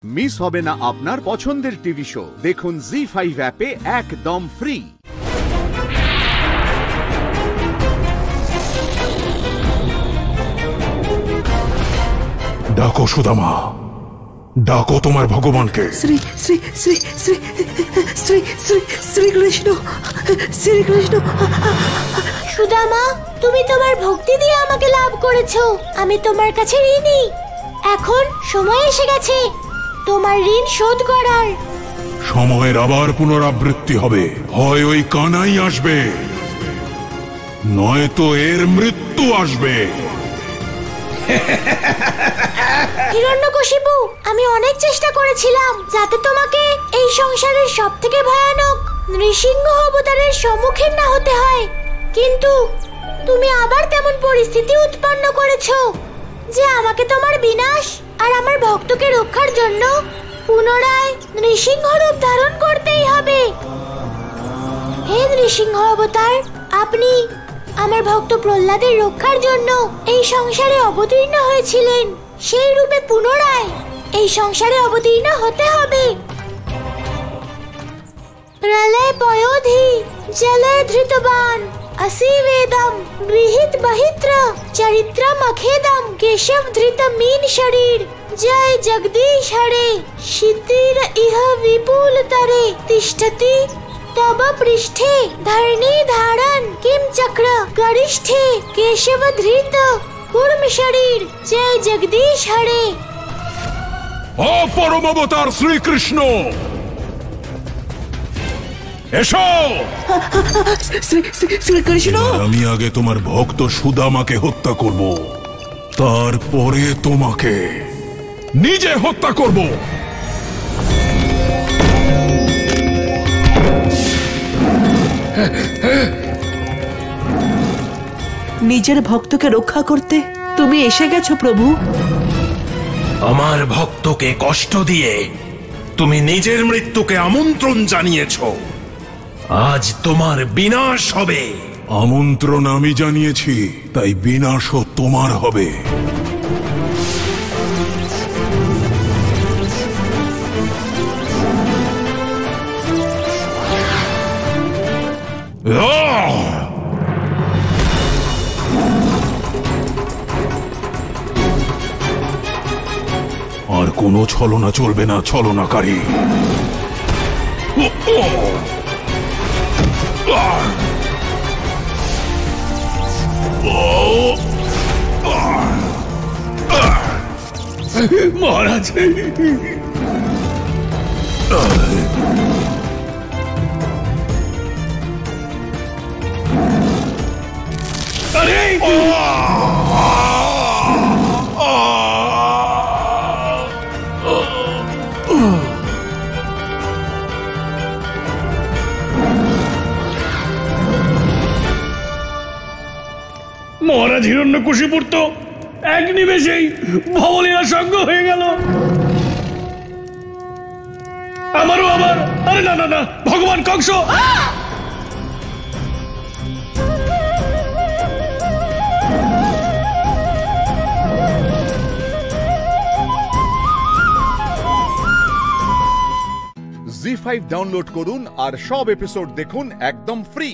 Miss হবে না আপনার পছন্দের টিভি শো। দেখুন জি5 অ্যাপে একদম ফ্রি। ডাকো সুদামা, ডাকো তোমার ভগবানকে। শ্রী শ্রী শ্রী শ্রী শ্রী শ্রী শ্রীকৃষ্ণ, শ্রীকৃষ্ণ। সুদামা, তুমি তোমার ভক্তি দিয়ে আমাকে লাভ করেছো। আমি তোমার কাছে ঋণী। এখন সময় এসে গেছে তোমার ঋণ শোধ করার। সময়ের আবার পুনরাবৃত্তি হবে। হয় ওই কানাই আসবে, নয়তো এর মৃত্যু আসবে। হিরণ্যকশিপু, আমি অনেক চেষ্টা করেছিলাম যাতে তোমাকে এই সংসারের সবথেকে ভয়ানক নৃসিংহ অবতারের সম্মুখীন না হতে হয়, কিন্তু তুমি আবার তেমন পরিস্থিতি উৎপন্ন করেছো যে আমাকে তোমার বিনাশ আর আমার ভক্তকে রক্ষার জন্য পুনরায় নৃসিংহ রূপ ধারণ করতেই হবে। হে নৃসিংহ অবতার, আপনি আমার ভক্ত প্রহ্লাদের রক্ষার জন্য এই সংসারে অবতীর্ণ হয়েছিলেন। সেই রূপে পুনরায় এই সংসারে অবতীর্ণ হতে হবে। প্রলয় পয়োধি জলে ধৃতবান আসি বেদম বৃহিত বহিত্র চরিত্রম অখেদম কেশব ধৃত मीन শরীর জয় জগদীশ হরে সিদ্ধির ইহ বিপুল তরে তিষ্ঠতি तब पृष्ठे धरणी धारण किम चक्र गरिष्ठे केशव धृत कूर्म शरीर जय जगदीश हरे। ও পরম অবতার শ্রীকৃষ্ণ, এসো। শ্রীকৃষ্ণ, আমি আগে তোমার ভক্ত সুদামাকে হত্যা করব, তারপরে তোমাকে নিজে হত্যা করব। নিজের ভক্তকে রক্ষা করতে তুমি এসে গেছো প্রভু। আমার ভক্তকে কষ্ট দিয়ে তুমি নিজের মৃত্যুকে আমন্ত্রণ জানিয়েছো। আজ তোমার বিনাশ হবে। আমন্ত্রণ আমি জানিয়েছি, তাই বিনাশও তোমার হবে। আর কোনো ছলনা চলবে না, ছলনাকারী। মহারাজ, আরে মহারাজ হিরণ্যকশিপুর তো এক নিমেষেই ভবলীলা সঙ্গ হয়ে গেল। আমারও আবার, আরে না না না, ভগবান কংস! জি5 ডাউনলোড করুন আর সব এপিসোড দেখুন একদম ফ্রি।